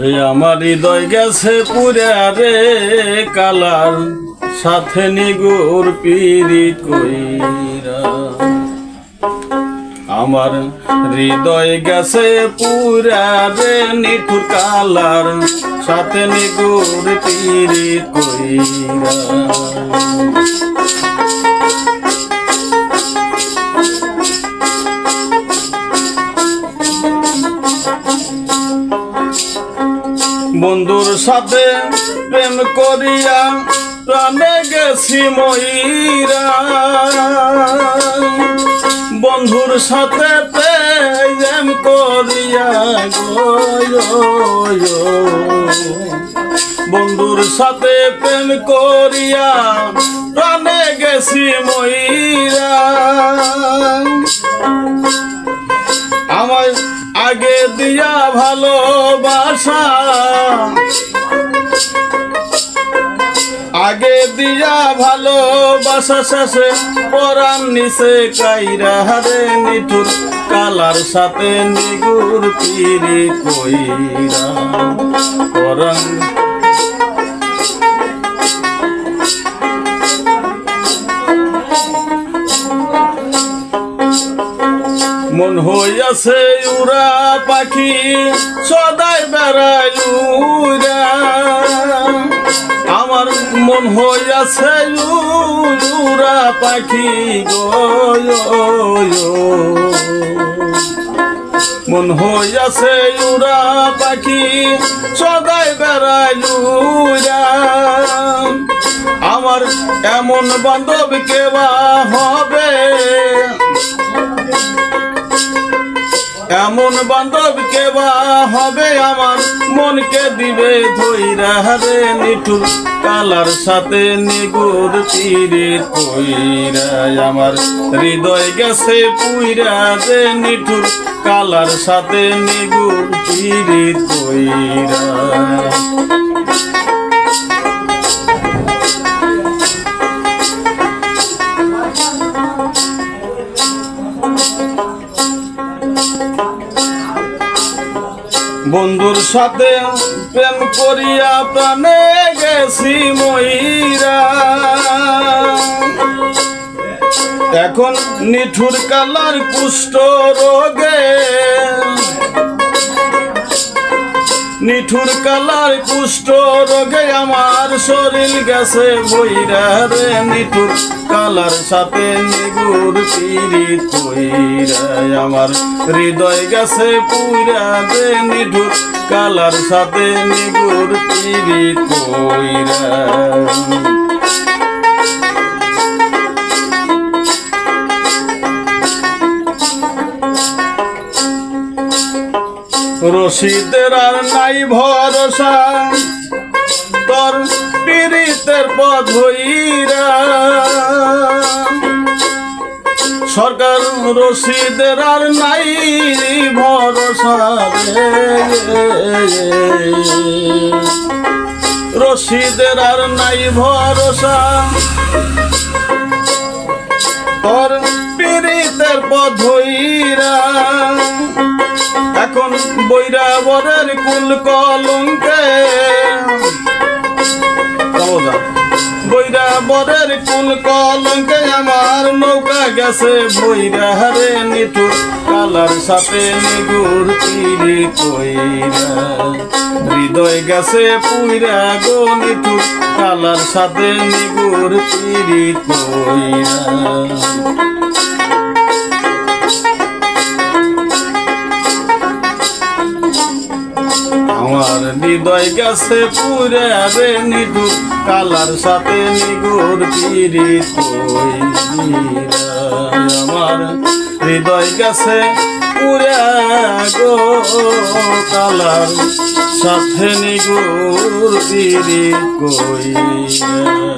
রে আমার হৃদয় গেছে পুরা রে কালার সাথে নিগুর পিরি কইরা। আমার হৃদয় গেছে পুরা রে নিঠুর কালার সাথে নিগুর পিরি কইরা। বন্ধুর সাথে প্রেম করিয়া প্রাণে গেছি ময়রা। বন্ধুর সাথে প্রেম করিয়া বন্ধুর সাথে প্রেম করিয়া প্রাণে গেছি ময়রা। আমার আগে দিয়া ভালোবাসা আগে দিয়া ভালোবাসা শেষে পরাণ নিচে কাইরা রে নিঠুর কালার সাথে নিগুর পিরি কইরা। পরাণ মন হইয়াছে উড়া পাখি সদাই বেড়াই উড়া। আমার মন হইয়াছে উড়া পাখি মন হইয়াছে উড়া পাখি সদাই বেড়াই উড়া। আমার এমন বান্ধব কেবা হবে এমন বান্ধব কেবা হবে আমার মনকে দিবে ধইরা রে নিঠুর কালার সাথে নিগুর পিরি কইরা। আমার হৃদয় গেছে পুইরা রে নিঠুর কালার সাথে নিগুর পিরি কইরা। বন্ধুর সাথে প্রেম করিয়া প্রাণে গেছি ময়রা। এখন নিঠুর কালার কুষ্ঠ রোগে নিঠুর কালার কুষ্ঠ রোগে আমার শরীর গেছে বইরা রে নিঠুর কালার সাথে নিগুর পিরি কইরা। আমার হৃদয় গেছে পুরা রে নিঠুর কালার সাথে নিগুর পিরি কইরা। রশিদের আর নাই ভরসা তোর পীড়িতের পথ হইরা। সরকার রশিদের আর নাই ভরসা রে রশিদের আর নাই ভরসা তোর পীড়িতের পথ হইরা। এখন বৈরাবরের কুল কলঙ্কে বৈরাবরের কুল কলঙ্কে আমার নৌকা গেছে বইরা রে নিঠুর কালার সাথে নিগুর পিরি কইরা। হৃদয় গেছে পুইরা গো নিঠুর কালার সাথে নিগুর পিরি কইরা। আমার হৃদয় গেছে পুরা রে নিঠুর কালার সাথে নিগুর পিরি কইরা। আমার হৃদয় গেছে পুরা গো কালার সাথে নিগুর পিরি কইরা।